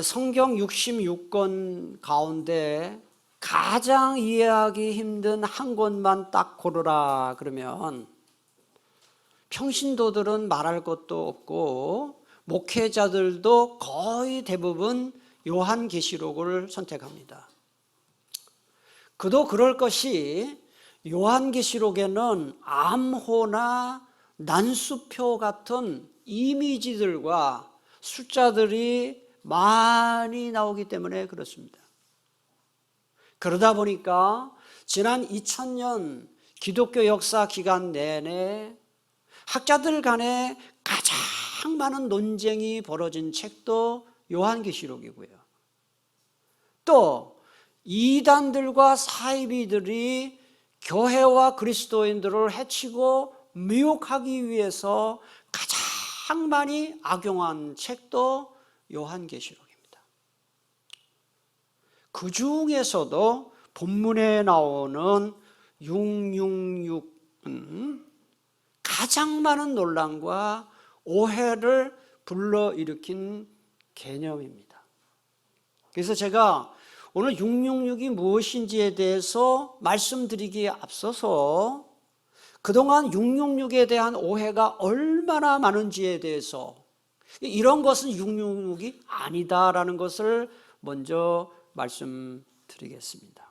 성경 66권 가운데 가장 이해하기 힘든 한 권만 딱 고르라 그러면 평신도들은 말할 것도 없고 목회자들도 거의 대부분 요한계시록을 선택합니다. 그도 그럴 것이 요한계시록에는 암호나 난수표 같은 이미지들과 숫자들이 많이 나오기 때문에 그렇습니다. 그러다 보니까 지난 2000년 기독교 역사 기간 내내 학자들 간에 가장 많은 논쟁이 벌어진 책도 요한계시록이고요. 또 이단들과 사이비들이 교회와 그리스도인들을 해치고 미혹하기 위해서 가장 많이 악용한 책도 요한계시록입니다. 그 중에서도 본문에 나오는 666은 가장 많은 논란과 오해를 불러일으킨 개념입니다. 그래서 제가 오늘 666이 무엇인지에 대해서 말씀드리기에 앞서서 그동안 666에 대한 오해가 얼마나 많은지에 대해서 이런 것은 666이 아니다라는 것을 먼저 말씀드리겠습니다.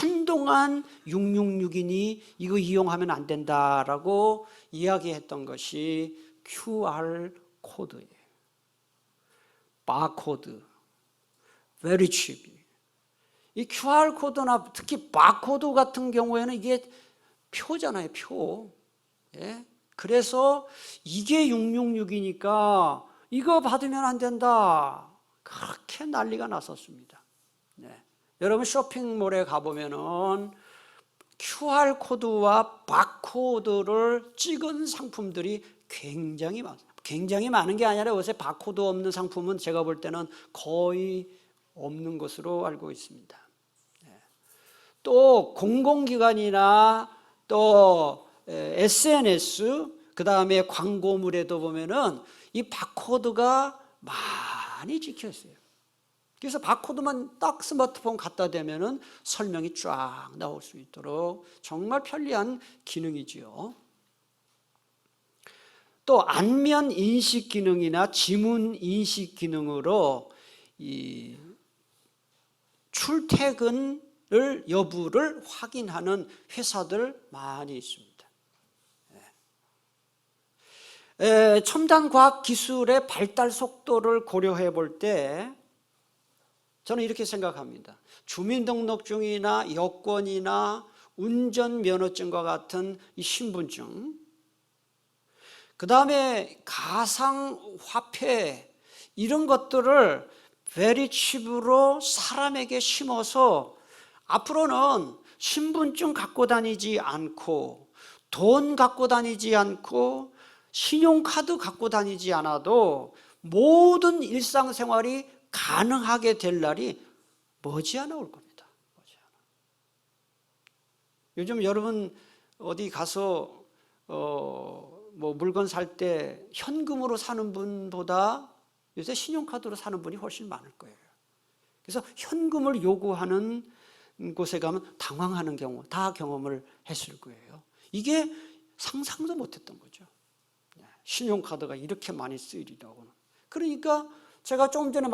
한동안 666이니 이거 이용하면 안 된다라고 이야기했던 것이 QR 코드예요. 바코드, 베리칩이. 이 QR 코드나 특히 바코드 같은 경우에는 이게 표잖아요, 표. 예? 그래서 이게 666이니까 이거 받으면 안 된다. 그렇게 난리가 났었습니다. 네. 여러분 쇼핑몰에 가보면은 QR코드와 바코드를 찍은 상품들이 굉장히 많습니다. 굉장히 많은 게 아니라 요새 바코드 없는 상품은 제가 볼 때는 거의 없는 것으로 알고 있습니다. 네. 또 공공기관이나 또 SNS, 그 다음에 광고물에도 보면은 이 바코드가 많이 찍혀 있어요. 그래서 바코드만 딱 스마트폰 갖다 대면은 설명이 쫙 나올 수 있도록 정말 편리한 기능이지요. 또 안면 인식 기능이나 지문 인식 기능으로 이 출퇴근을 여부를 확인하는 회사들 많이 있습니다. 첨단 과학 기술의 발달 속도를 고려해 볼 때 저는 이렇게 생각합니다. 주민등록증이나 여권이나 운전면허증과 같은 이 신분증, 그 다음에 가상화폐 이런 것들을 베리칩으로 사람에게 심어서 앞으로는 신분증 갖고 다니지 않고 돈 갖고 다니지 않고 신용카드 갖고 다니지 않아도 모든 일상생활이 가능하게 될 날이 머지않아 올 겁니다. 머지않아. 요즘 여러분 어디 가서 뭐 물건 살 때 현금으로 사는 분보다 요새 신용카드로 사는 분이 훨씬 많을 거예요. 그래서 현금을 요구하는 곳에 가면 당황하는 경우 다 경험을 했을 거예요. 이게 상상도 못했던 거죠. 신용카드가 이렇게 많이 쓰이리라고는. 그러니까 제가 조금 전에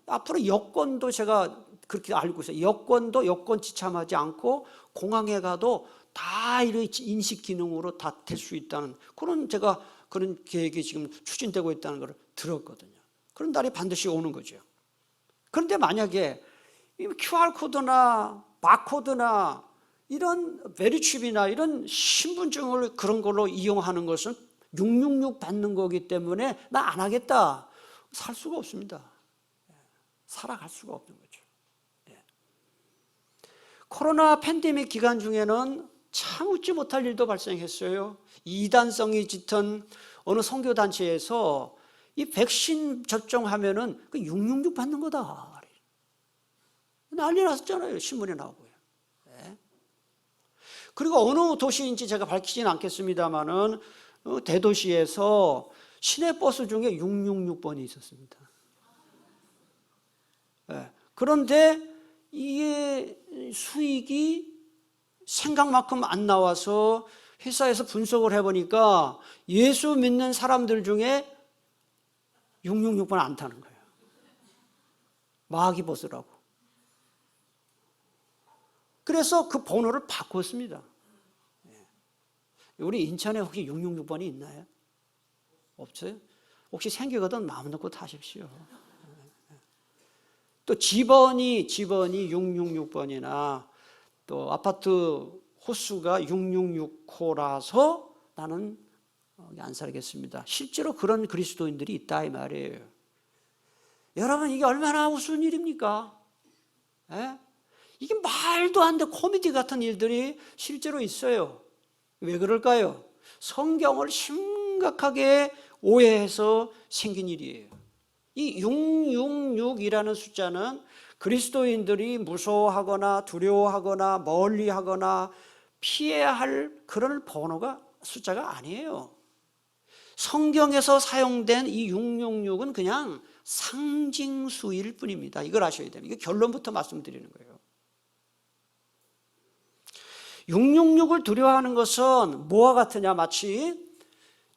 앞으로 여권도 제가 그렇게 알고 있어요. 여권도 여권 지참하지 않고 공항에 가도 다 이런 인식 기능으로 다 될 수 있다는 제가 그런 계획이 지금 추진되고 있다는 걸 들었거든요. 그런 날이 반드시 오는 거죠. 그런데 만약에 QR코드나 바코드나 이런 베리칩이나 이런 신분증을 그런 걸로 이용하는 것은 666 받는 거기 때문에 나 안 하겠다. 살 수가 없습니다. 살아갈 수가 없는 거죠. 코로나 팬데믹 기간 중에는 참 웃지 못할 일도 발생했어요. 이단성이 짙은 어느 선교단체에서 이 백신 접종하면은 그 666 받는 거다. 난리 났었잖아요. 신문에 나오고요. 그리고 어느 도시인지 제가 밝히지는 않겠습니다만은 대도시에서 시내버스 중에 666번이 있었습니다. 그런데 이게 수익이 생각만큼 안 나와서 회사에서 분석을 해보니까 예수 믿는 사람들 중에 666번 안 타는 거예요. 마귀보스라고. 그래서 그 번호를 바꿨습니다. 우리 인천에 혹시 666번이 있나요? 없어요? 혹시 생기거든 마음 놓고 타십시오. 또 집원이 666번이나 또 아파트 호수가 666호라서 나는 안 살겠습니다. 실제로 그런 그리스도인들이 있다 이 말이에요. 여러분, 이게 얼마나 우스운 일입니까? 에? 이게 말도 안 돼 코미디 같은 일들이 실제로 있어요. 왜 그럴까요? 성경을 심각하게 오해해서 생긴 일이에요. 이 666이라는 숫자는 그리스도인들이 무서워하거나 두려워하거나 멀리하거나 피해야 할 그런 번호가 숫자가 아니에요. 성경에서 사용된 이 666은 그냥 상징수일 뿐입니다. 이걸 아셔야 됩니다. 이게 결론부터 말씀드리는 거예요. 666을 두려워하는 것은 뭐와 같으냐, 마치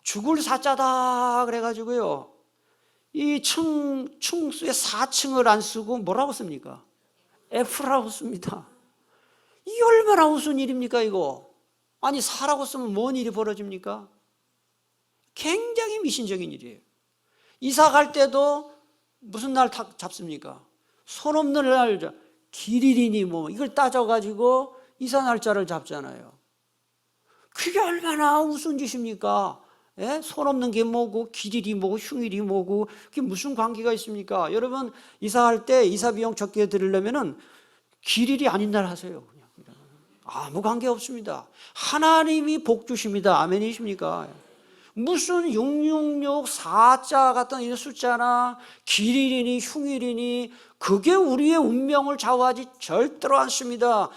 죽을 사자다 그래가지고요, 이 층수에 4층을 안 쓰고 뭐라고 씁니까? F라고 씁니다. 이게 얼마나 우스운 일입니까 이거? 아니, 사라고 쓰면 뭔 일이 벌어집니까? 굉장히 미신적인 일이에요. 이사 갈 때도 무슨 날 잡습니까? 손 없는 날, 길일이니 뭐 이걸 따져가지고 이사 날짜를 잡잖아요. 그게 얼마나 우스운 짓입니까? 예? 손 없는 게 뭐고 길일이 뭐고 흉일이 뭐고 그게 무슨 관계가 있습니까? 여러분, 이사할 때 이사 비용 적게 드리려면은 길일이 아닌 날 하세요. 그냥 아무 관계 없습니다. 하나님이 복 주십니다. 아멘이십니까? 무슨 666 4자 같은 이 숫자나 길일이니 흉일이니 그게 우리의 운명을 좌우하지 절대로 않습니다.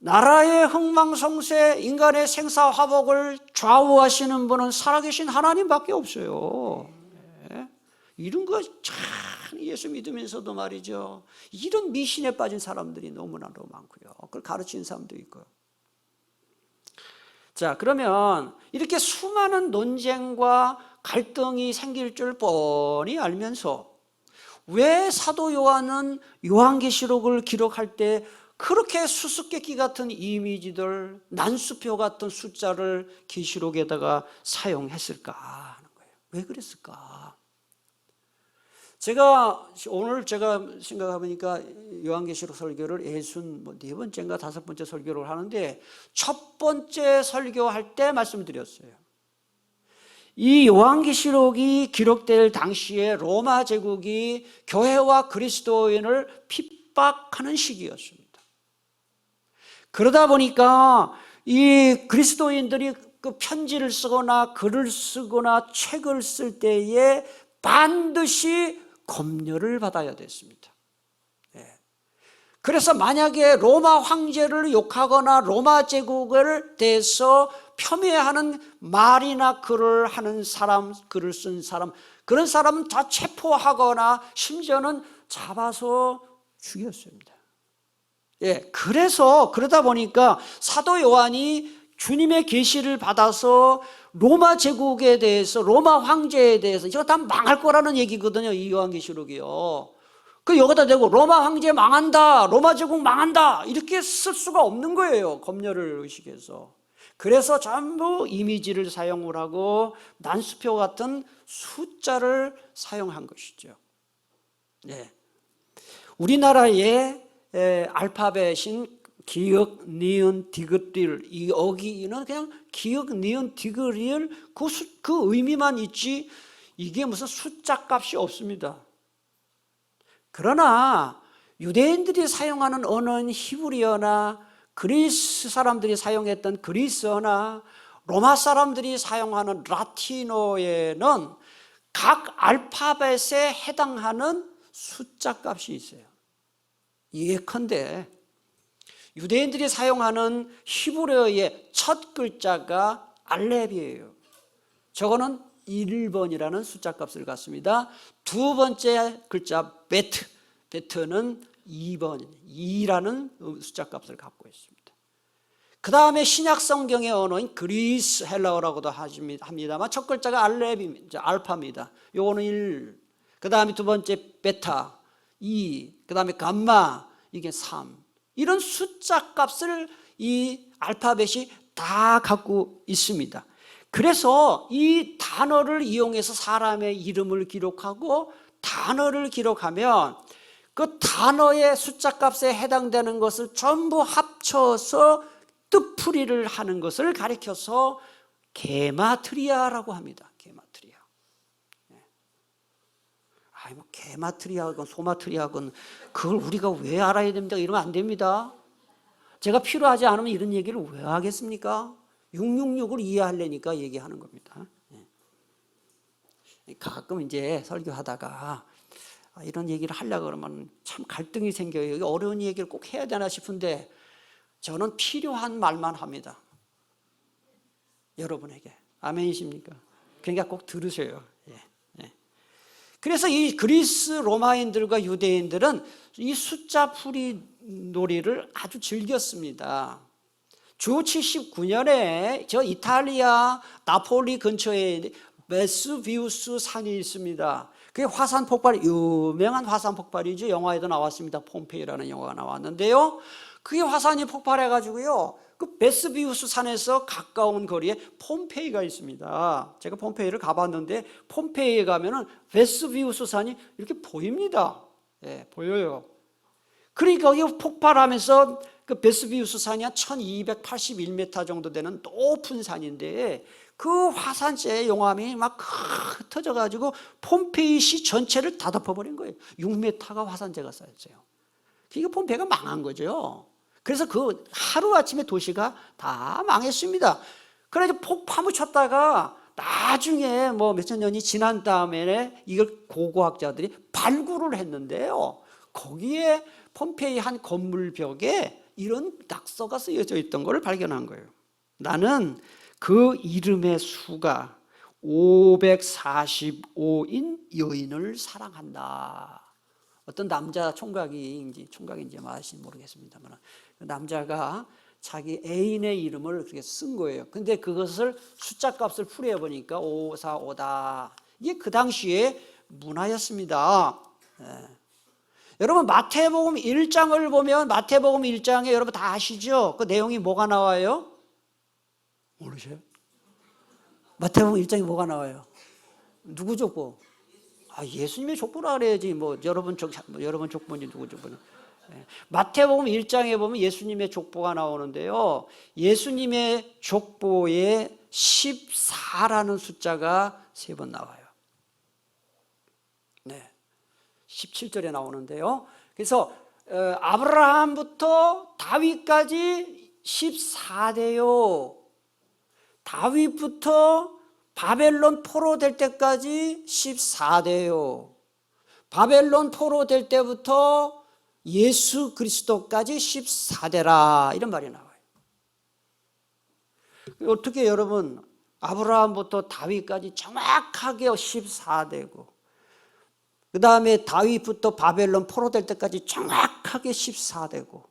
나라의 흥망성쇠, 인간의 생사화복을 좌우하시는 분은 살아계신 하나님밖에 없어요. 네. 이런 거 참 예수 믿으면서도 말이죠, 이런 미신에 빠진 사람들이 너무나도 많고요. 그걸 가르치는 사람도 있고요. 자, 그러면 이렇게 수많은 논쟁과 갈등이 생길 줄 뻔히 알면서 왜 사도 요한은 요한계시록을 기록할 때 그렇게 수수께끼 같은 이미지들, 난수표 같은 숫자를 계시록에다가 사용했을까 하는 거예요. 왜 그랬을까? 오늘 제가 생각해보니까 요한계시록 설교를 64번째인가 5번째 설교를 하는데 첫 번째 설교할 때 말씀드렸어요. 이 요한계시록이 기록될 당시에 로마 제국이 교회와 그리스도인을 핍박하는 시기였습니다. 그러다 보니까 이 그리스도인들이 그 편지를 쓰거나 글을 쓰거나 책을 쓸 때에 반드시 검열을 받아야 됐습니다. 그래서 만약에 로마 황제를 욕하거나 로마 제국을 대해서 폄훼하는 말이나 글을 하는 사람, 글을 쓴 사람, 그런 사람은 다 체포하거나 심지어는 잡아서 죽였습니다. 그러다 보니까 사도 요한이 주님의 계시를 받아서 로마 제국에 대해서, 로마 황제에 대해서 이거 다 망할 거라는 얘기거든요, 이 요한계시록이요. 그 여기다 대고 로마 황제 망한다, 로마 제국 망한다 이렇게 쓸 수가 없는 거예요, 검열을 의식해서. 그래서 전부 이미지를 사용을 하고 난수표 같은 숫자를 사용한 것이죠. 우리나라의 알파벳인 기역, 니은, 디귿, 이 어기는 그냥 기역, 니은, 디귿, 그 의미만 있지 이게 무슨 숫자 값이 없습니다. 그러나 유대인들이 사용하는 언어인 히브리어나 그리스 사람들이 사용했던 그리스어나 로마 사람들이 사용하는 라틴어에는 각 알파벳에 해당하는 숫자 값이 있어요. 예컨대 유대인들이 사용하는 히브리어의 첫 글자가 알렙이에요. 저거는 1번이라는 숫자 값을 갖습니다. 두 번째 글자 베트는 2번, 2라는 숫자 값을 갖고 있습니다. 그 다음에 신약 성경의 언어인 그리스 헬라어라고도 합니다만 첫 글자가 알파입니다. 요거는 1, 그 다음에 두 번째 베타, 2, 그 다음에 감마, 이게 3. 이런 숫자 값을 이 알파벳이 다 갖고 있습니다. 그래서 이 단어를 이용해서 사람의 이름을 기록하고 단어를 기록하면 그 단어의 숫자 값에 해당되는 것을 전부 합쳐서 뜻풀이를 하는 것을 가리켜서 게마트리아라고 합니다. 게마트리아. 뭐 게마트리아건 소마트리아건 그걸 우리가 왜 알아야 됩니까? 이러면 안 됩니다. 제가 필요하지 않으면 이런 얘기를 왜 하겠습니까? 666을 이해하려니까 얘기하는 겁니다. 가끔 이제 설교하다가 이런 얘기를 하려고 그러면 참 갈등이 생겨요. 어려운 얘기를 꼭 해야 되나 싶은데 저는 필요한 말만 합니다. 여러분에게. 아멘이십니까? 그러니까 꼭 들으세요. 그래서 이 그리스 로마인들과 유대인들은 이 숫자 풀이 놀이를 아주 즐겼습니다. 주 79년에 저 이탈리아 나폴리 근처에 베스비우스 산이 있습니다. 그게 화산 폭발, 유명한 화산 폭발이죠. 영화에도 나왔습니다. 폼페이라는 영화가 나왔는데요. 그게 화산이 폭발해가지고요, 그 베스비우스 산에서 가까운 거리에 폼페이가 있습니다. 제가 폼페이를 가봤는데 폼페이에 가면은 베스비우스 산이 이렇게 보입니다. 보여요. 그러니까 거기 폭발하면서 그 베스비우스 산이 한 1281m 정도 되는 높은 산인데 그 화산재 용암이 막 흩어져가지고 폼페이 시 전체를 다 덮어버린 거예요. 6m가 화산재가 쌓였어요. 그러니까 폼페이가 망한 거죠. 그래서 그 하루아침에 도시가 다 망했습니다. 그래서 파묻혔다가 나중에 뭐 몇천 년이 지난 다음에 이걸 고고학자들이 발굴을 했는데요. 거기에 폼페이 한 건물벽에 이런 낙서가 쓰여져 있던 것을 발견한 거예요. 나는 그 이름의 수가 545인 여인을 사랑한다. 어떤 남자 총각인지 모르겠습니다만 그 남자가 자기 애인의 이름을 그렇게 쓴 거예요. 근데 그것을 숫자 값을 풀이해 보니까 545다. 이게 그 당시에 문화였습니다. 여러분 마태복음 1장을 보면 마태복음 1장에 여러분 다 아시죠? 그 내용이 뭐가 나와요? 모르세요? 마태복음 1장에 뭐가 나와요? 누구 족보? 예수님의 족보라 그래야지. 여러분 족보니 누구 족보니? 마태복음 1장에 보면 예수님의 족보가 나오는데요. 예수님의 족보에 14라는 숫자가 3번 나와요. 17절에 나오는데요. 그래서 아브라함부터 다윗까지 14대요. 다윗부터 바벨론 포로될 때까지 14대요. 바벨론 포로될 때부터 예수 그리스도까지 14대라 이런 말이 나와요. 어떻게 여러분 아브라함부터 다윗까지 정확하게 14대고 그 다음에 다윗부터 바벨론 포로될 때까지 정확하게 14대고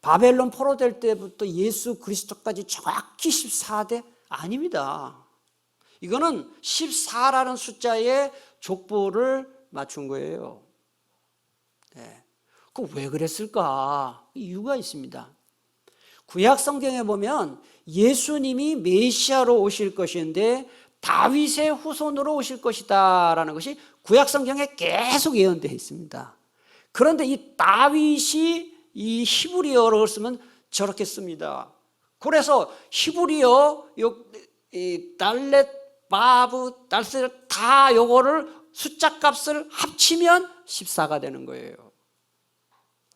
바벨론 포로될 때부터 예수 그리스도까지 정확히 14대? 아닙니다. 이거는 14라는 숫자의 족보를 맞춘 거예요. 그 왜 그랬을까? 이유가 있습니다. 구약 성경에 보면 예수님이 메시아로 오실 것인데 다윗의 후손으로 오실 것이다 라는 것이 구약 성경에 계속 예언되어 있습니다. 그런데 이 다윗이 이 히브리어를 쓰면 저렇게 씁니다. 그래서 히브리어 달렛, 바브, 달셋 다 요거를 숫자 값을 합치면 14가 되는 거예요.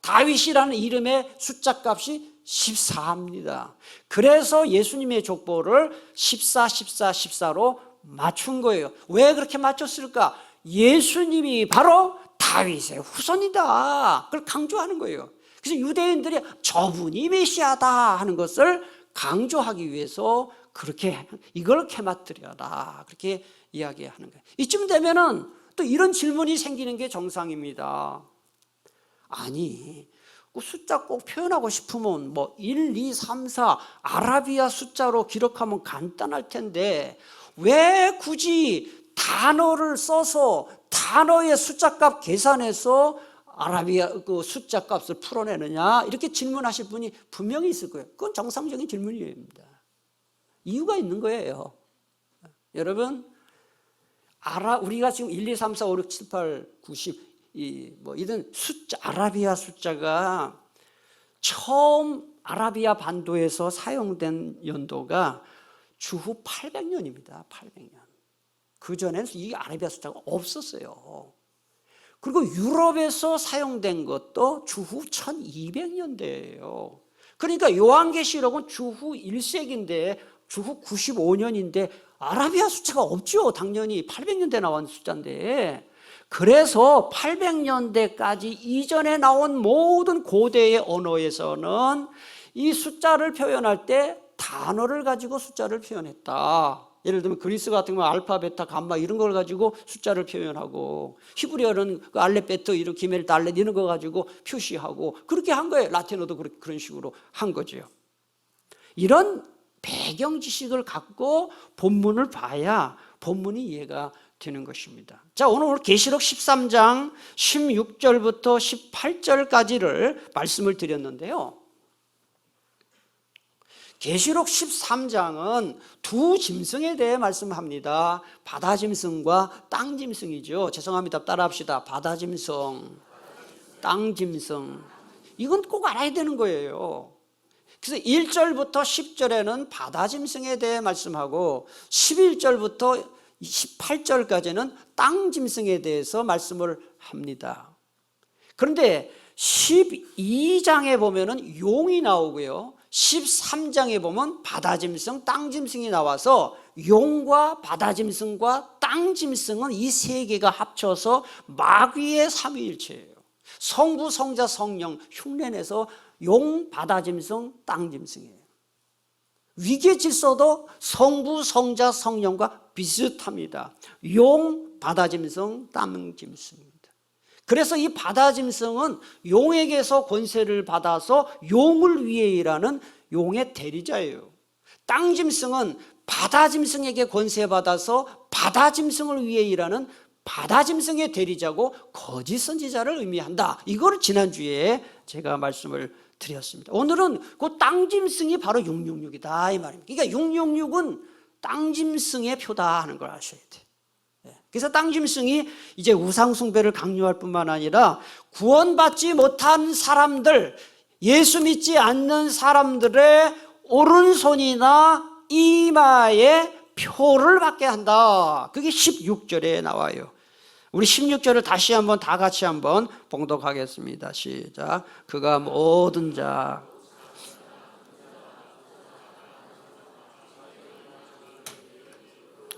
다윗이라는 이름의 숫자 값이 14입니다. 그래서 예수님의 족보를 14, 14, 14로 맞춘 거예요. 왜 그렇게 맞췄을까? 예수님이 바로 다윗의 후손이다. 그걸 강조하는 거예요. 그래서 유대인들이 저분이 메시아다 하는 것을 강조하기 위해서 그렇게 이걸 게마트리아다 그렇게 이야기하는 거예요. 이쯤 되면은 또 이런 질문이 생기는 게 정상입니다. 아니, 그 숫자 꼭 표현하고 싶으면 뭐 1, 2, 3, 4 아라비아 숫자로 기록하면 간단할 텐데 왜 굳이 단어를 써서 단어의 숫자값 계산해서 아라비아 그 숫자 값을 풀어내느냐, 이렇게 질문하실 분이 분명히 있을 거예요. 그건 정상적인 질문입니다. 이유가 있는 거예요. 여러분, 우리가 지금 1, 2, 3, 4, 5, 6, 7, 8, 9, 10 이런 숫자, 아라비아 숫자가 처음 아라비아 반도에서 사용된 연도가 주후 800년입니다. 800년. 그전에는 이 아라비아 숫자가 없었어요. 그리고 유럽에서 사용된 것도 주후 1200년대예요. 그러니까 요한계시록은 주후 1세기인데 주후 95년인데 아라비아 숫자가 없죠. 당연히 800년대 나온 숫자인데, 그래서 800년대까지 이전에 나온 모든 고대의 언어에서는 이 숫자를 표현할 때 단어를 가지고 숫자를 표현했다. 예를 들면 그리스 같은 경우는 알파, 베타, 감마 이런 걸 가지고 숫자를 표현하고, 히브리어는 그 알렙, 베트, 이런 기멜, 달렛 이런 거 가지고 표시하고 그렇게 한 거예요. 라틴어도 그런 식으로 한 거죠. 이런 배경 지식을 갖고 본문을 봐야 본문이 이해가 되는 것입니다. 자, 오늘 계시록 13장 16절부터 18절까지를 말씀을 드렸는데요. 계시록 13장은 두 짐승에 대해 말씀합니다. 바다 짐승과 땅 짐승이죠. 죄송합니다. 따라합시다. 바다 짐승, 땅 짐승. 이건 꼭 알아야 되는 거예요. 그래서 1절부터 10절에는 바다 짐승에 대해 말씀하고 11절부터 18절까지는 땅 짐승에 대해서 말씀을 합니다. 그런데 12장에 보면은 용이 나오고요, 13장에 보면 바다 짐승, 땅 짐승이 나와서 용과 바다 짐승과 땅 짐승은 이 세 개가 합쳐서 마귀의 삼위일체예요. 성부, 성자, 성령 흉내내서 용, 바다 짐승, 땅 짐승이에요. 위계 질서도 성부, 성자, 성령과 비슷합니다. 용, 바다 짐승, 땅 짐승입니다. 그래서 이 바다 짐승은 용에게서 권세를 받아서 용을 위해 일하는 용의 대리자예요. 땅 짐승은 바다 짐승에게 권세받아서 바다 짐승을 위해 일하는 바다 짐승의 대리자고 거짓 선지자를 의미한다. 이걸 지난주에 제가 말씀을 드렸습니다. 오늘은 그 땅 짐승이 바로 666이다 이 말입니다. 그러니까 666은 땅 짐승의 표다 하는 걸 아셔야 돼요. 그래서 땅 짐승이 이제 우상 숭배를 강요할 뿐만 아니라 구원받지 못한 사람들, 예수 믿지 않는 사람들의 오른손이나 이마에 표를 받게 한다. 그게 16절에 나와요. 우리 16절을 다시 한번 다 같이 한번 봉독하겠습니다. 시작. 그가 모든 자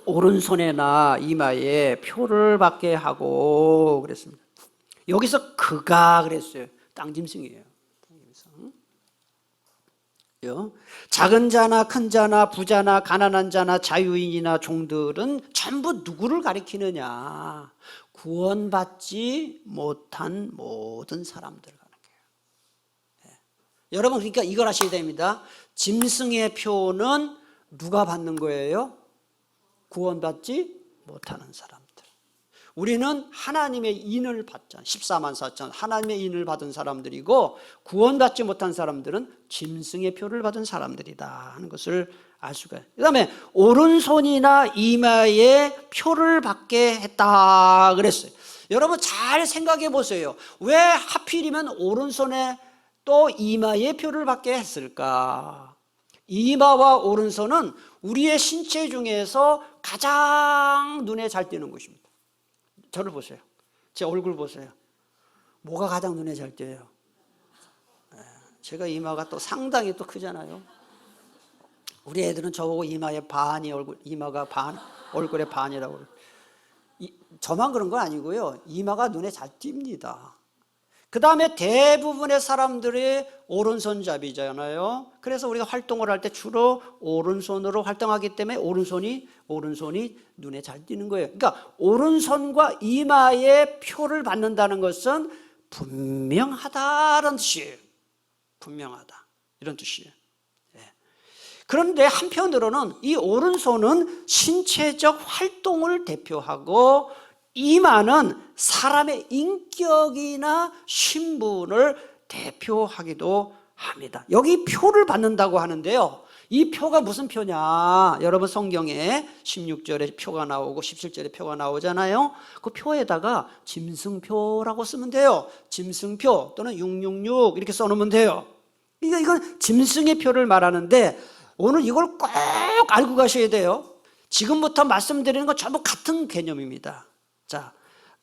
오른손에나 이마에 표를 받게 하고 그랬습니다. 여기서 그가 그랬어요. 땅 짐승이에요. 작은 자나 큰 자나 부자나 가난한 자나 자유인이나 종들은 전부 누구를 가리키느냐? 구원받지 못한 모든 사람들을 가리켜요. 여러분, 그러니까 이걸 아셔야 됩니다. 짐승의 표는 누가 받는 거예요? 구원받지 못하는 사람들. 우리는 하나님의 인을 받잖아요. 14만 4천 하나님의 인을 받은 사람들이고, 구원받지 못한 사람들은 짐승의 표를 받은 사람들이다 하는 것을 알 수가 있어요. 그 다음에 오른손이나 이마에 표를 받게 했다 그랬어요. 여러분 잘 생각해 보세요. 왜 하필이면 오른손에 또 이마에 표를 받게 했을까? 이마와 오른손은 우리의 신체 중에서 가장 눈에 잘 띄는 곳입니다. 저를 보세요. 제 얼굴 보세요. 뭐가 가장 눈에 잘 띄어요? 제가 이마가 또 상당히 또 크잖아요. 우리 애들은 저보고 이마의 반이 이마가 반, 얼굴의 반이라고 그래요. 저만 그런 건 아니고요. 이마가 눈에 잘 띕니다. 그 다음에 대부분의 사람들이 오른손잡이잖아요. 그래서 우리가 활동을 할 때 주로 오른손으로 활동하기 때문에 오른손이 눈에 잘 띄는 거예요. 그러니까 오른손과 이마에 표를 받는다는 것은 분명하다라는 뜻이에요. 분명하다 이런 뜻이에요. 그런데 한편으로는 이 오른손은 신체적 활동을 대표하고 이마는 사람의 인격이나 신분을 대표하기도 합니다. 여기 표를 받는다고 하는데요. 이 표가 무슨 표냐? 여러분 성경에 16절에 표가 나오고 17절에 표가 나오잖아요. 그 표에다가 짐승표라고 쓰면 돼요. 짐승표 또는 666 이렇게 써놓으면 돼요. 그러니까 이건 짐승의 표를 말하는데 오늘 이걸 꼭 알고 가셔야 돼요. 지금부터 말씀드리는 건 전부 같은 개념입니다. 자,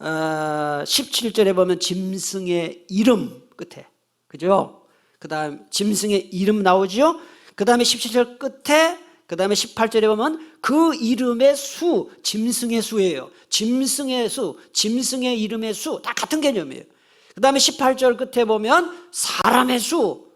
17절에 보면 짐승의 이름 끝에, 그죠? 그 다음 짐승의 이름 나오죠? 그 다음에 17절 끝에, 그 다음에 18절에 보면 그 이름의 수, 짐승의 수예요. 짐승의 수, 짐승의 이름의 수, 다 같은 개념이에요. 그 다음에 18절 끝에 보면 사람의 수,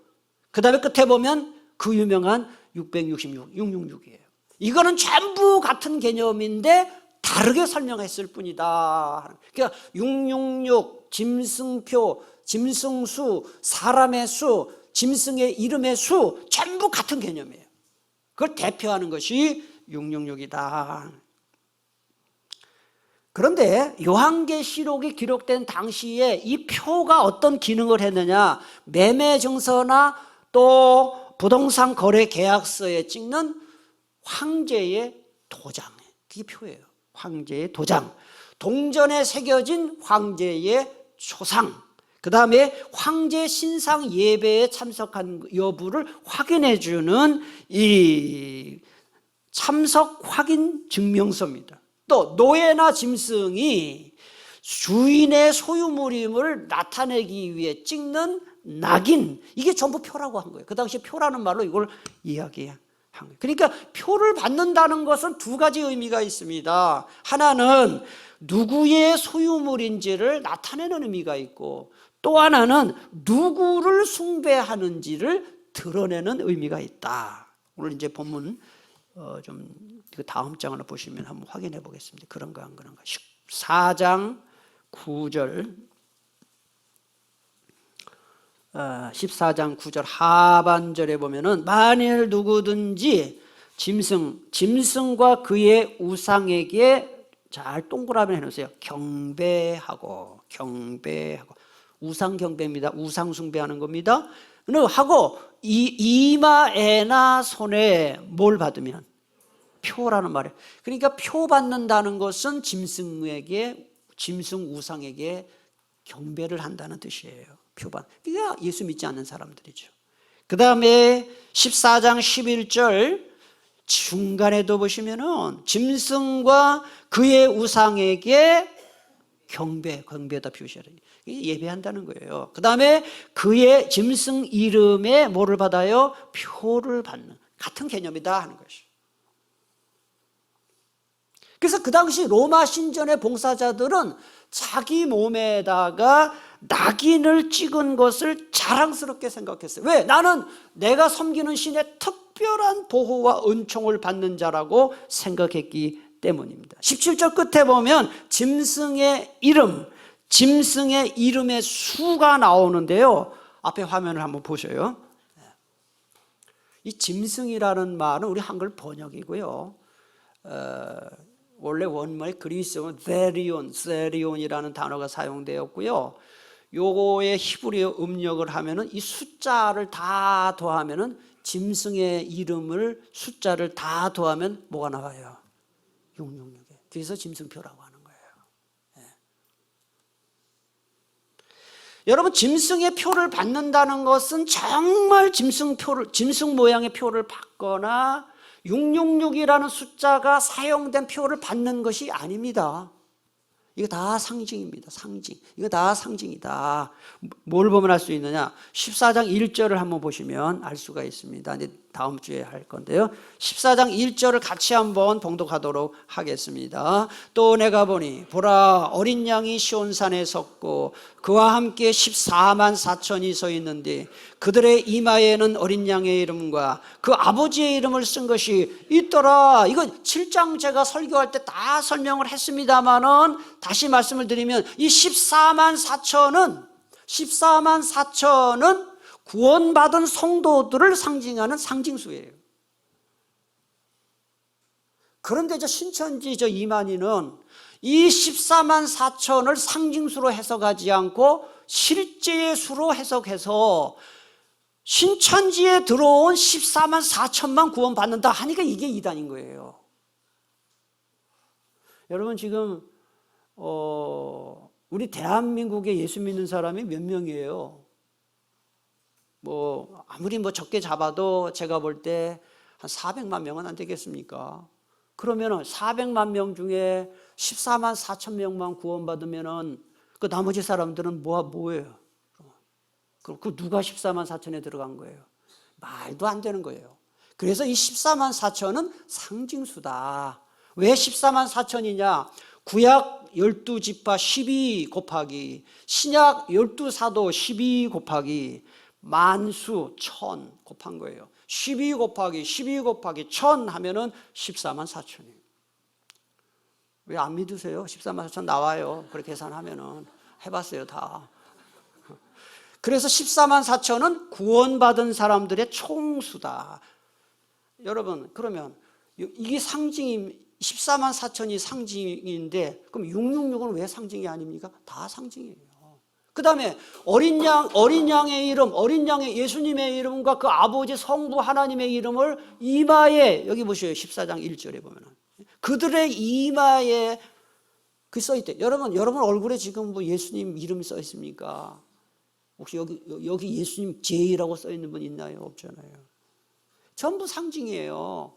그 다음에 끝에 보면 그 유명한 666, 666이에요. 이거는 전부 같은 개념인데 다르게 설명했을 뿐이다. 그러니까 666, 짐승표, 짐승수, 사람의 수, 짐승의 이름의 수 전부 같은 개념이에요. 그걸 대표하는 것이 666이다. 그런데 요한계시록이 기록된 당시에 이 표가 어떤 기능을 했느냐? 매매 증서나 또 부동산 거래 계약서에 찍는 황제의 도장, 그게 표예요. 황제의 도장, 동전에 새겨진 황제의 초상, 그 다음에 황제 신상 예배에 참석한 여부를 확인해 주는 이 참석 확인 증명서입니다. 또 노예나 짐승이 주인의 소유물임을 나타내기 위해 찍는 낙인, 이게 전부 표라고 한 거예요. 그 당시 표라는 말로 이걸 이야기한 거예요. 그러니까 표를 받는다는 것은 두 가지 의미가 있습니다. 하나는 누구의 소유물인지를 나타내는 의미가 있고, 또 하나는 누구를 숭배하는지를 드러내는 의미가 있다. 오늘 이제 본문 좀 다음 장을 보시면 한번 확인해 보겠습니다. 그런가 안 그런가. 14장 9절 14장 9절 하반절에 보면은 만일 누구든지 짐승과 그의 우상에게 잘 동그라미 해놓으세요. 경배하고 우상 경배입니다. 우상 숭배하는 겁니다. 하고 이마에나 손에 뭘 받으면 표라는 말이에요. 그러니까 표 받는다는 것은 짐승 우상에게 경배를 한다는 뜻이에요. 표반. 그러니까 예수 믿지 않는 사람들이죠. 그 다음에 14장 11절 중간에도 보시면은 짐승과 그의 우상에게 경배다 표시하라. 예배한다는 거예요. 그 다음에 그의 짐승 이름에 뭐를 받아요? 표를 받는, 같은 개념이다 하는 것이죠. 그래서 그 당시 로마 신전의 봉사자들은 자기 몸에다가 낙인을 찍은 것을 자랑스럽게 생각했어요. 왜? 나는 내가 섬기는 신의 특별한 보호와 은총을 받는 자라고 생각했기 때문입니다. 17절 끝에 보면 짐승의 이름의 수가 나오는데요. 앞에 화면을 한번 보셔요. 이 짐승이라는 말은 우리 한글 번역이고요. 원래 원말 그리스어는 세리온이라는 단어가 사용되었고요. 요거의 히브리어 음력을 하면은 이 숫자를 다 더하면은 짐승의 이름을 숫자를 다 더하면 뭐가 나와요? 666에. 그래서 짐승표라고 하는 거예요. 네. 여러분, 짐승의 표를 받는다는 것은 정말 짐승 모양의 표를 받거나 666이라는 숫자가 사용된 표를 받는 것이 아닙니다. 이거 다 상징입니다. 상징. 이거 다 상징이다. 뭘 보면 알 수 있느냐? 14장 1절을 한번 보시면 알 수가 있습니다. 이제 다음 주에 할 건데요. 14장 1절을 같이 한번 봉독하도록 하겠습니다. 또 내가 보니 보라, 어린 양이 시온산에 섰고 그와 함께 14만 4천이 서 있는데 그들의 이마에는 어린 양의 이름과 그 아버지의 이름을 쓴 것이 있더라. 이거 7장 제가 설교할 때 다 설명을 했습니다만은 다시 말씀을 드리면 이 14만 4천은 14만 4천은 구원받은 성도들을 상징하는 상징수예요. 그런데 저 신천지 저 이만희는 이 14만 4천을 상징수로 해석하지 않고 실제의 수로 해석해서 신천지에 들어온 14만 4천만 구원받는다 하니까 이게 이단인 거예요. 여러분 지금 우리 대한민국에 예수 믿는 사람이 몇 명이에요? 뭐 아무리 뭐 적게 잡아도 제가 볼 때 한 400만 명은 안 되겠습니까? 그러면은 400만 명 중에 14만 4천 명만 구원받으면은 그 나머지 사람들은 뭐예요? 그럼 그 누가 14만 4천에 들어간 거예요? 말도 안 되는 거예요. 그래서 이 14만 4천은 상징수다. 왜 14만 4천이냐? 구약 12지파 12 곱하기 신약 12사도 12 곱하기 만수 1000 곱한 거예요. 12 곱하기 12 곱하기 1000 하면은 14만 4천이에요. 왜 안 믿으세요? 14만 4천 나와요. 그렇게 계산하면은 해봤어요 다. 그래서 14만 4천은 구원받은 사람들의 총수다. 여러분 그러면 이게 상징이 14만 4천이 상징인데 그럼 666은 왜 상징이 아닙니까? 다 상징이에요. 그 다음에 어린 양의 이름, 어린 양의 예수님의 이름과 그 아버지 성부 하나님의 이름을 이마에, 여기 보세요. 14장 1절에 보면은 그들의 이마에 그 써있대. 여러분 얼굴에 지금 뭐 예수님 이름이 써 있습니까? 혹시 여기 예수님 제이라고 써 있는 분 있나요? 없잖아요. 전부 상징이에요.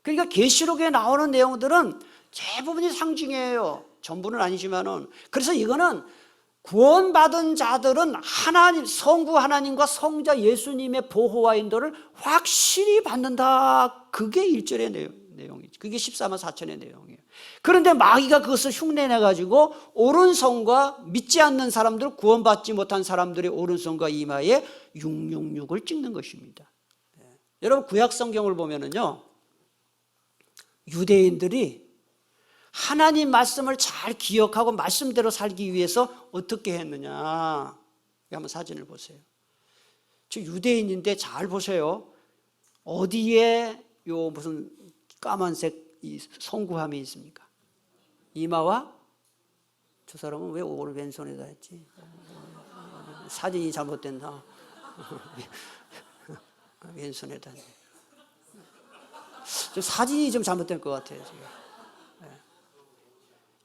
그러니까 계시록에 나오는 내용들은 대부분이 상징이에요. 전부는 아니지만은. 그래서 이거는 구원받은 자들은 하나님, 성부 하나님과 성자 예수님의 보호와 인도를 확실히 받는다. 그게 1절의 내용이죠. 그게 14만 4천의 내용이에요. 그런데 마귀가 그것을 흉내내가지고 오른손과 믿지 않는 사람들, 구원받지 못한 사람들의 오른손과 이마에 666을 찍는 것입니다. 여러분 구약 성경을 보면은요, 유대인들이 하나님 말씀을 잘 기억하고 말씀대로 살기 위해서 어떻게 했느냐. 한번 사진을 보세요. 저 유대인인데 잘 보세요. 어디에 요 무슨 까만색 이 성구함이 있습니까? 이마와 저 사람은 왜 오늘 왼손에다 했지? 사진이 잘못됐나? 왼손에다. 좀 사진이 좀 잘못된 것 같아요 지금.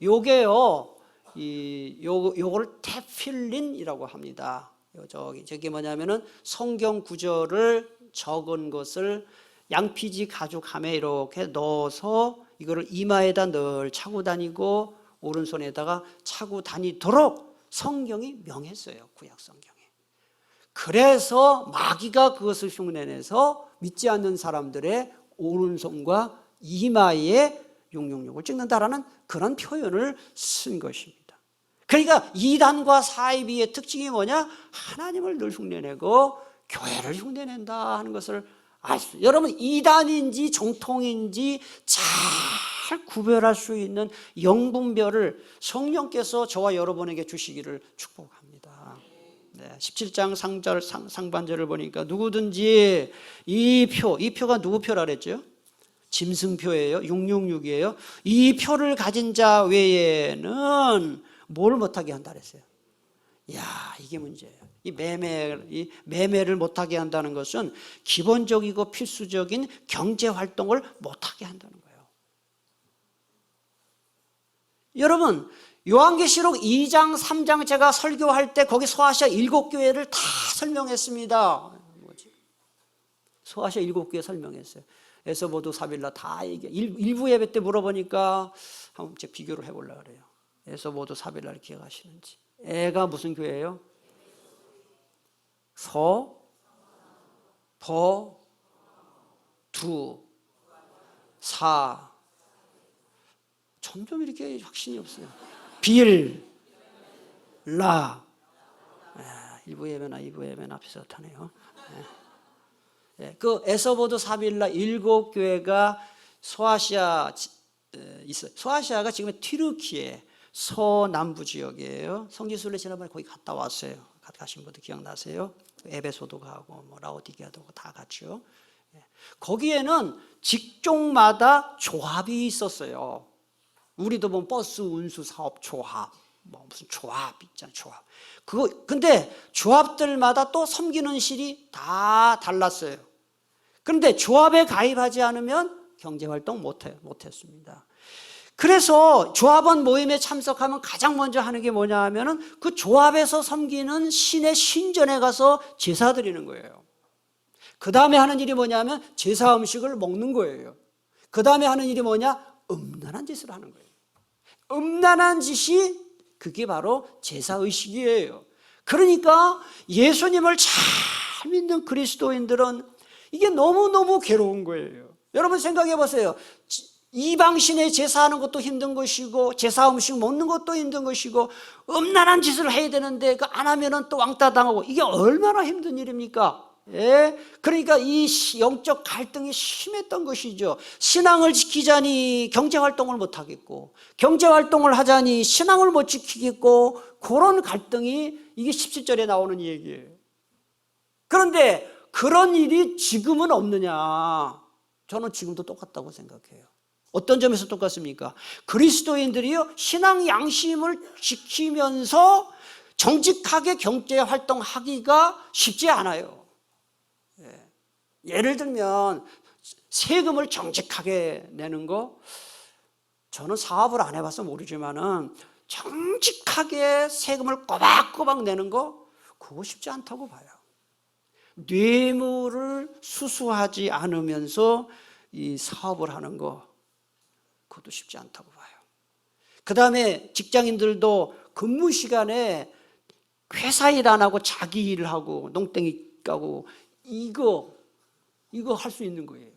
요게요, 요거를 테필린이라고 합니다. 저게 뭐냐면은 성경 구절을 적은 것을 양피지 가죽함에 이렇게 넣어서 이거를 이마에다 늘 차고 다니고 오른손에다가 차고 다니도록 성경이 명했어요. 구약 성경에. 그래서 마귀가 그것을 흉내내서 믿지 않는 사람들의 오른손과 이마에 666을 찍는다라는 그런 표현을 쓴 것입니다. 그러니까 이단과 사이비의 특징이 뭐냐? 하나님을 늘 흉내내고 교회를 흉내낸다 하는 것을 알 수. 여러분 이단인지 정통인지 잘 구별할 수 있는 영분별을 성령께서 저와 여러분에게 주시기를 축복합니다. 네, 17장 상반절을 보니까 누구든지 이 표가 누구 표라 그랬죠? 짐승표예요. 666이에요. 이 표를 가진 자 외에는 뭘 못하게 한다 그랬어요. 이야, 이게 문제예요. 이 매매를 못하게 한다는 것은 기본적이고 필수적인 경제 활동을 못하게 한다는 거예요. 여러분, 요한계시록 2장, 3장 제가 설교할 때 거기 소아시아 7교회를 다 설명했습니다. 소아시아 7교회 설명했어요. 에서보도 사빌라 다 얘기해. 일부 예배 때 물어보니까 한번 제가 비교를 해보려고 그래요. 에서보도 사빌라를 기억하시는지. 애가 무슨 교회예요? 점점 이렇게 확신이 없어요. 일부 예배나 2부 예배나 비슷하네요. 그 에서보도 사빌라 7교회가 소아시아 있어요. 소아시아가 지금 튀르키예 서남부 지역이에요. 성지순례 지난번에 거기 갔다 왔어요. 가신 분들 기억나세요? 에베소도 가고 뭐 라오디게아도 가고 다 갔죠. 거기에는 직종마다 조합이 있었어요. 우리도 보면 버스 운수 사업 조합, 뭐 무슨 조합 있잖아요. 조합. 근데 조합들마다 또 섬기는 실이 다 달랐어요. 그런데 조합에 가입하지 않으면 경제활동 못했습니다. 그래서 조합원 모임에 참석하면 가장 먼저 하는 게 뭐냐 하면은 그 조합에서 섬기는 신의 신전에 가서 제사 드리는 거예요. 그 다음에 하는 일이 뭐냐면 제사 음식을 먹는 거예요. 그 다음에 하는 일이 뭐냐? 음란한 짓을 하는 거예요. 음란한 짓이 그게 바로 제사의식이에요. 그러니까 예수님을 잘 믿는 그리스도인들은 이게 너무너무 괴로운 거예요. 여러분 생각해 보세요. 이방신에 제사하는 것도 힘든 것이고 제사 음식 먹는 것도 힘든 것이고 음란한 짓을 해야 되는데 그 안 하면은 또 왕따 당하고 이게 얼마나 힘든 일입니까? 예? 그러니까 이 영적 갈등이 심했던 것이죠. 신앙을 지키자니 경제활동을 못하겠고 경제활동을 하자니 신앙을 못 지키겠고 그런 갈등이 이게 17절에 나오는 얘기예요. 그런데 그런 일이 지금은 없느냐? 저는 지금도 똑같다고 생각해요. 어떤 점에서 똑같습니까? 그리스도인들이요 신앙 양심을 지키면서 정직하게 경제활동하기가 쉽지 않아요. 예를 들면 세금을 정직하게 내는 거, 저는 사업을 안 해봐서 모르지만은 정직하게 세금을 꼬박꼬박 내는 거 그거 쉽지 않다고 봐요. 뇌물을 수수하지 않으면서 이 사업을 하는 거 그것도 쉽지 않다고 봐요. 그 다음에 직장인들도 근무 시간에 회사 일 안 하고 자기 일을 하고 농땡이 까고 이거 할 수 있는 거예요.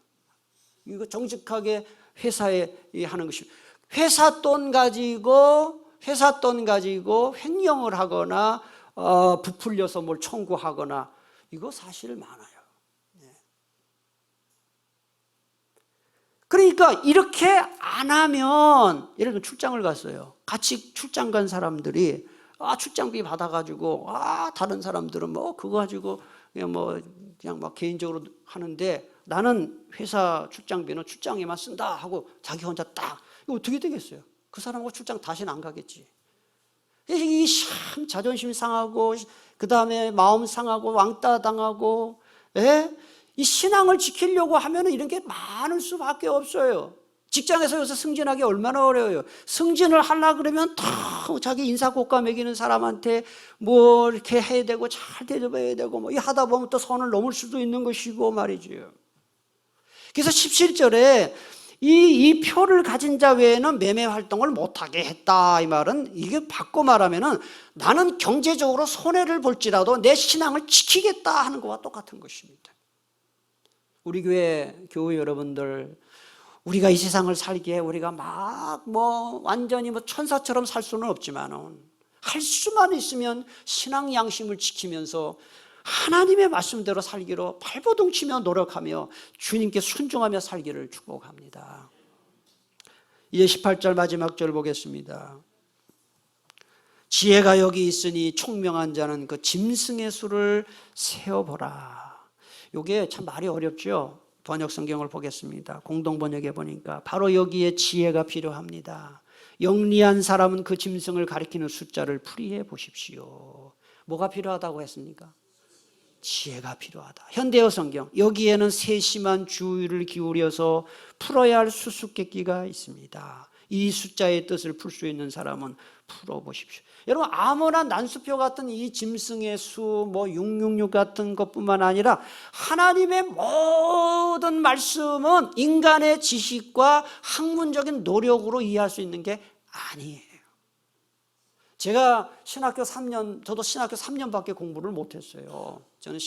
이거 정직하게 회사에 하는 것이 회사 돈 가지고 횡령을 하거나 부풀려서 뭘 청구하거나 이거 사실 많아요. 그러니까 이렇게 안 하면 예를 들어 출장을 갔어요. 같이 출장 간 사람들이 출장비 받아가지고 다른 사람들은 뭐 그거 가지고 그냥 막 개인적으로 하는데 나는 회사 출장비는 출장에만 쓴다 하고 자기 혼자 딱 이거 어떻게 되겠어요? 그 사람하고 출장 다시는 안 가겠지. 이 참 자존심 상하고 그 다음에 마음 상하고 왕따 당하고 이 신앙을 지키려고 하면 이런 게 많을 수밖에 없어요. 직장에서 요새 승진하기 얼마나 어려워요. 승진을 하려고 그러면 다 자기 인사고과 매기는 사람한테 뭐 이렇게 해야 되고 잘 대접해야 되고 뭐 하다 보면 또 선을 넘을 수도 있는 것이고 말이죠. 그래서 17절에 이 표를 가진 자 외에는 매매 활동을 못하게 했다. 이 말은 이게 바꿔 말하면은 나는 경제적으로 손해를 볼지라도 내 신앙을 지키겠다 하는 것과 똑같은 것입니다. 우리 교회 여러분들, 우리가 이 세상을 살기에 우리가 완전히 천사처럼 살 수는 없지만은 할 수만 있으면 신앙 양심을 지키면서 하나님의 말씀대로 살기로 발버둥 치며 노력하며 주님께 순종하며 살기를 축복합니다. 이제 18절 마지막 절 보겠습니다. 지혜가 여기 있으니 총명한 자는 그 짐승의 수를 세어보라. 이게 참 말이 어렵죠. 번역 성경을 보겠습니다. 공동 번역에 보니까 바로 여기에 지혜가 필요합니다. 영리한 사람은 그 짐승을 가리키는 숫자를 풀이해 보십시오. 뭐가 필요하다고 했습니까? 지혜가 필요하다. 현대어 성경 여기에는 세심한 주의를 기울여서 풀어야 할 수수께끼가 있습니다. 이 숫자의 뜻을 풀 수 있는 사람은 풀어보십시오. 여러분 아무나 난수표 같은 이 짐승의 수 666 같은 것뿐만 아니라 하나님의 모든 말씀은 인간의 지식과 학문적인 노력으로 이해할 수 있는 게 아니에요. 제가 저도 신학교 3년밖에 공부를 못했어요. 저는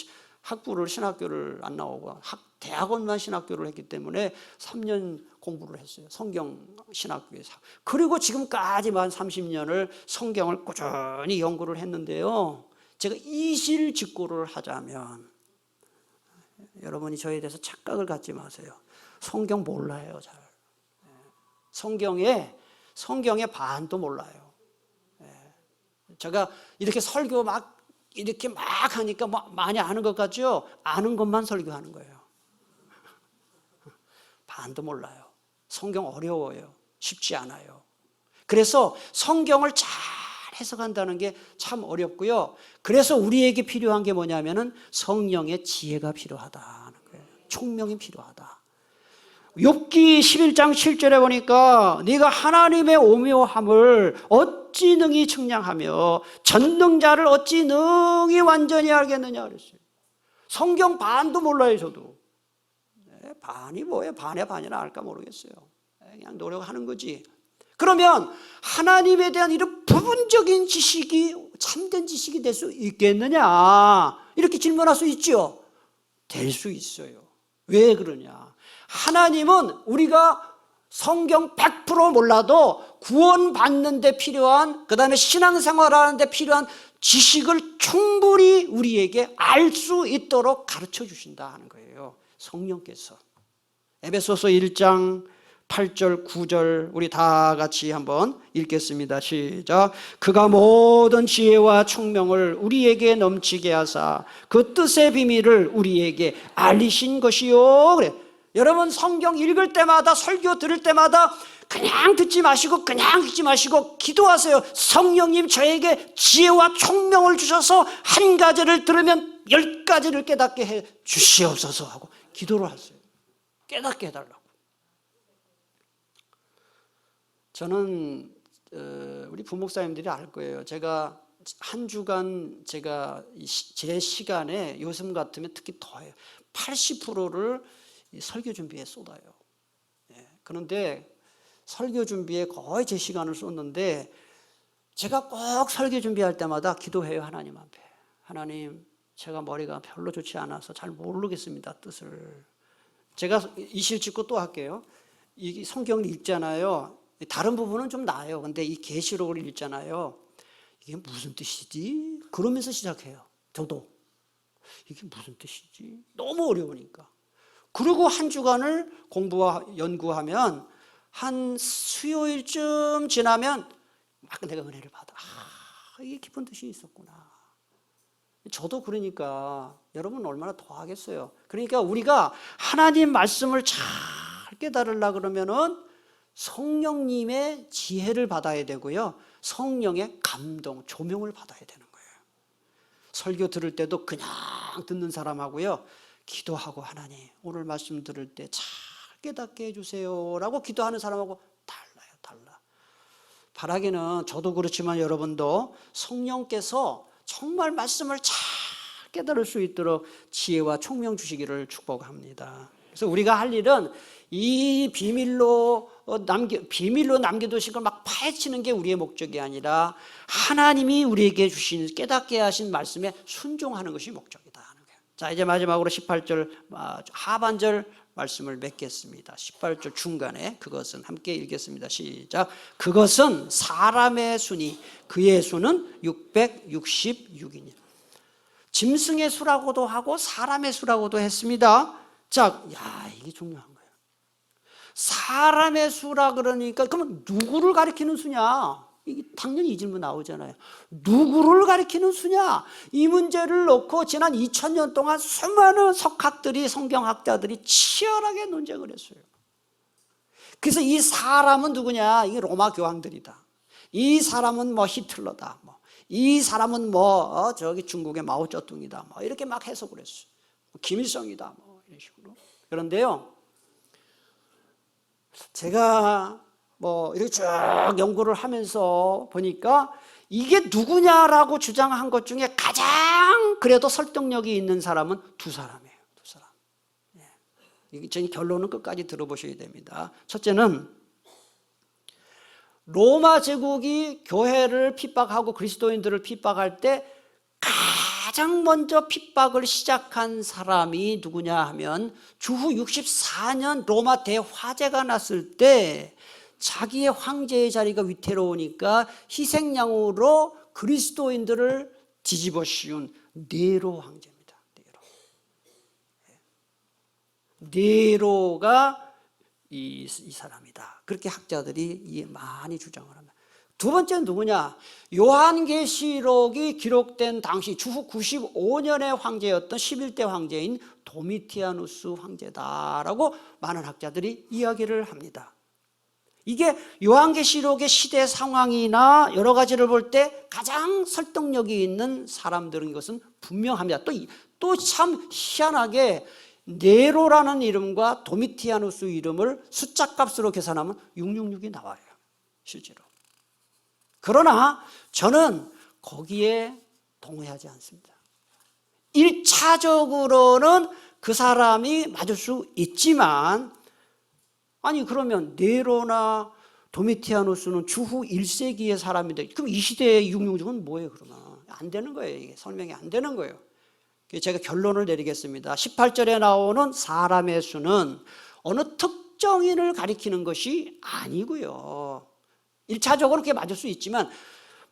학부를 신학교를 안 나오고 대학원만 신학교를 했기 때문에 3년 공부를 했어요. 성경 신학교에서. 그리고 지금까지만 30년을 성경을 꾸준히 연구를 했는데요. 제가 이실직고를 하자면 여러분이 저에 대해서 착각을 갖지 마세요. 성경 몰라요, 잘. 성경의 반도 몰라요. 제가 이렇게 설교 막 이렇게 막 하니까 뭐 많이 아는 것 같죠? 아는 것만 설교하는 거예요. 반도 몰라요. 성경 어려워요. 쉽지 않아요. 그래서 성경을 잘 해석한다는 게 참 어렵고요. 그래서 우리에게 필요한 게 뭐냐면은 성령의 지혜가 필요하다는 거예요. 총명이 필요하다. 욥기 11장 7절에 보니까 네가 하나님의 오묘함을 어찌 능히 측량하며 전능자를 어찌 능히 완전히 알겠느냐 그랬어요. 성경 반도 몰라요. 저도. 반이 뭐예요? 반의 반이나 알까 모르겠어요. 그냥 노력하는 거지. 그러면 하나님에 대한 이런 부분적인 지식이 참된 지식이 될 수 있겠느냐 이렇게 질문할 수 있죠. 될 수 있어요. 왜 그러냐? 하나님은 우리가 성경 100% 몰라도 구원받는 데 필요한, 그 다음에 신앙생활하는 데 필요한 지식을 충분히 우리에게 알 수 있도록 가르쳐 주신다 하는 거예요. 성령께서. 에베소서 1장 8절 9절 우리 다 같이 한번 읽겠습니다. 시작. 그가 모든 지혜와 총명을 우리에게 넘치게 하사 그 뜻의 비밀을 우리에게 알리신 것이요. 그래. 여러분 성경 읽을 때마다 설교 들을 때마다 그냥 듣지 마시고 기도하세요. 성령님 저에게 지혜와 총명을 주셔서 한 가지를 들으면 10가지를 깨닫게 해 주시옵소서 하고 기도를 하세요. 깨닫게 해달라고. 저는 우리 부목사님들이 알 거예요. 제가 한 주간 제 시간에 요즘 같으면 특히 더해요. 80%를 설교 준비에 쏟아요. 그런데 설교 준비에 거의 제 시간을 쏟는데 제가 꼭 설교 준비할 때마다 기도해요. 하나님 앞에. 하나님, 제가 머리가 별로 좋지 않아서 잘 모르겠습니다. 뜻을. 제가 이실 짓고 또 할게요. 이 성경을 읽잖아요. 다른 부분은 좀 나아요. 근데 이 계시록을 읽잖아요. 이게 무슨 뜻이지? 그러면서 시작해요. 저도. 이게 무슨 뜻이지? 너무 어려우니까. 그리고 한 주간을 공부와 연구하면 한 수요일쯤 지나면 막 내가 은혜를 받아. 이게 깊은 뜻이 있었구나. 저도 그러니까 여러분 얼마나 더 하겠어요. 그러니까 우리가 하나님 말씀을 잘 깨달으려고 그러면은 성령님의 지혜를 받아야 되고요. 성령의 감동, 조명을 받아야 되는 거예요. 설교 들을 때도 그냥 듣는 사람하고요. 기도하고 하나님 오늘 말씀 들을 때 잘 깨닫게 해주세요 라고 기도하는 사람하고 달라. 바라기는 저도 그렇지만 여러분도 성령께서 정말 말씀을 잘 깨달을 수 있도록 지혜와 총명 주시기를 축복합니다. 그래서 우리가 할 일은 이 비밀로 남겨두신 걸 막 파헤치는 게 우리의 목적이 아니라 하나님이 우리에게 주신 깨닫게 하신 말씀에 순종하는 것이 목적이다 하는 거예요. 자, 이제 마지막으로 18절 하반절 말씀을 맺겠습니다. 18절 중간에 그것은 함께 읽겠습니다. 시작. 그것은 사람의 수니 그의 수는 666이니. 짐승의 수라고도 하고 사람의 수라고도 했습니다. 자, 이게 중요한 거예요. 사람의 수라 그러니까 그러면 누구를 가리키는 수냐? 이게 당연히 이 질문 나오잖아요. 누구를 가리키는 수냐? 이 문제를 놓고 지난 2000년 동안 수많은 석학들이, 성경학자들이 치열하게 논쟁을 했어요. 그래서 이 사람은 누구냐? 이게 로마 교황들이다. 이 사람은 뭐 히틀러다. 이 사람은 뭐 저기 중국의 마오쩌둥이다. 뭐 이렇게 막 해석을 했어요. 김일성이다. 뭐 이런 식으로. 그런데요, 제가 뭐 이렇게 쭉 연구를 하면서 보니까 이게 누구냐라고 주장한 것 중에 가장 그래도 설득력이 있는 사람은 두 사람이에요. 두 사람. 이 결론은 끝까지 들어보셔야 됩니다. 첫째는 로마 제국이 교회를 핍박하고 그리스도인들을 핍박할 때 가장 먼저 핍박을 시작한 사람이 누구냐 하면 주후 64년 로마 대화재가 났을 때 자기의 황제의 자리가 위태로우니까 희생양으로 그리스도인들을 뒤집어 씌운 네로 황제입니다. 네로가 이 사람이다. 그렇게 학자들이 많이 주장을 합니다. 두 번째는 누구냐? 요한계시록이 기록된 당시 주후 95년의 황제였던 11대 황제인 도미티아누스 황제다라고 많은 학자들이 이야기를 합니다. 이게 요한계시록의 시대 상황이나 여러 가지를 볼 때 가장 설득력이 있는 사람들인 것은 분명합니다. 또 참 희한하게 네로라는 이름과 도미티아누스 이름을 숫자 값으로 계산하면 666이 나와요, 실제로. 그러나 저는 거기에 동의하지 않습니다. 1차적으로는 그 사람이 맞을 수 있지만, 아니 그러면 네로나 도미티아누스는 주후 1세기의 사람인데 그럼 이 시대의 666은 뭐예요? 그러면 안 되는 거예요. 이게 설명이 안 되는 거예요. 제가 결론을 내리겠습니다. 18절에 나오는 사람의 수는 어느 특정인을 가리키는 것이 아니고요. 1차적으로 그게 맞을 수 있지만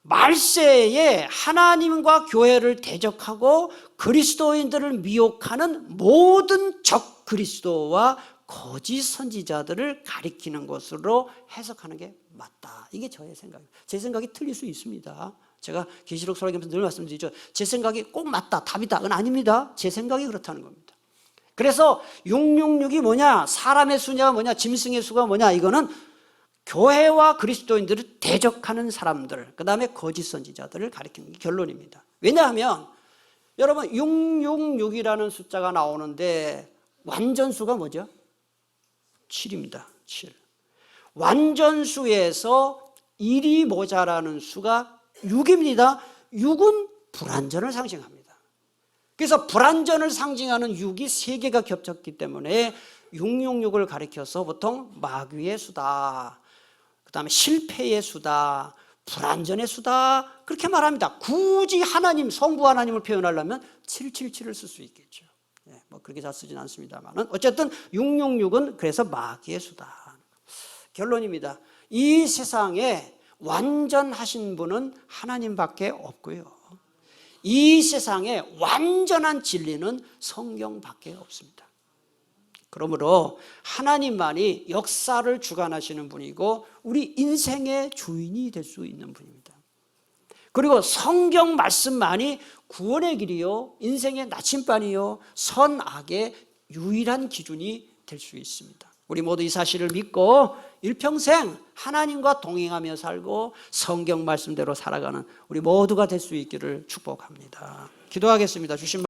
말세에 하나님과 교회를 대적하고 그리스도인들을 미혹하는 모든 적 그리스도와 거짓 선지자들을 가리키는 것으로 해석하는 게 맞다. 이게 저의 생각입니다. 제 생각이 틀릴 수 있습니다. 제가 계시록 설교하면서 늘 말씀드리죠. 제 생각이 꼭 맞다, 답이다. 그건 아닙니다. 제 생각이 그렇다는 겁니다. 그래서 666이 뭐냐? 사람의 수냐 뭐냐? 짐승의 수가 뭐냐? 이거는 교회와 그리스도인들을 대적하는 사람들, 그 다음에 거짓 선지자들을 가리키는 게 결론입니다. 왜냐하면 여러분 666이라는 숫자가 나오는데 완전수가 뭐죠? 7입니다. 7. 완전수에서 1이 모자라는 수가 6입니다. 6은 불완전을 상징합니다. 그래서 불완전을 상징하는 6이 3개가 겹쳤기 때문에 666을 가리켜서 보통 마귀의 수다, 그 다음에 실패의 수다, 불완전의 수다, 그렇게 말합니다. 굳이 하나님, 성부 하나님을 표현하려면 777을 쓸 수 있겠죠. 뭐 그렇게 잘 쓰진 않습니다만 어쨌든 666은 그래서 마귀의 수다. 결론입니다. 이 세상에 완전하신 분은 하나님밖에 없고요. 이 세상에 완전한 진리는 성경밖에 없습니다. 그러므로 하나님만이 역사를 주관하시는 분이고 우리 인생의 주인이 될 수 있는 분입니다. 그리고 성경 말씀만이 구원의 길이요, 인생의 나침반이요, 선악의 유일한 기준이 될 수 있습니다. 우리 모두 이 사실을 믿고 일평생 하나님과 동행하며 살고 성경 말씀대로 살아가는 우리 모두가 될 수 있기를 축복합니다. 기도하겠습니다. 주신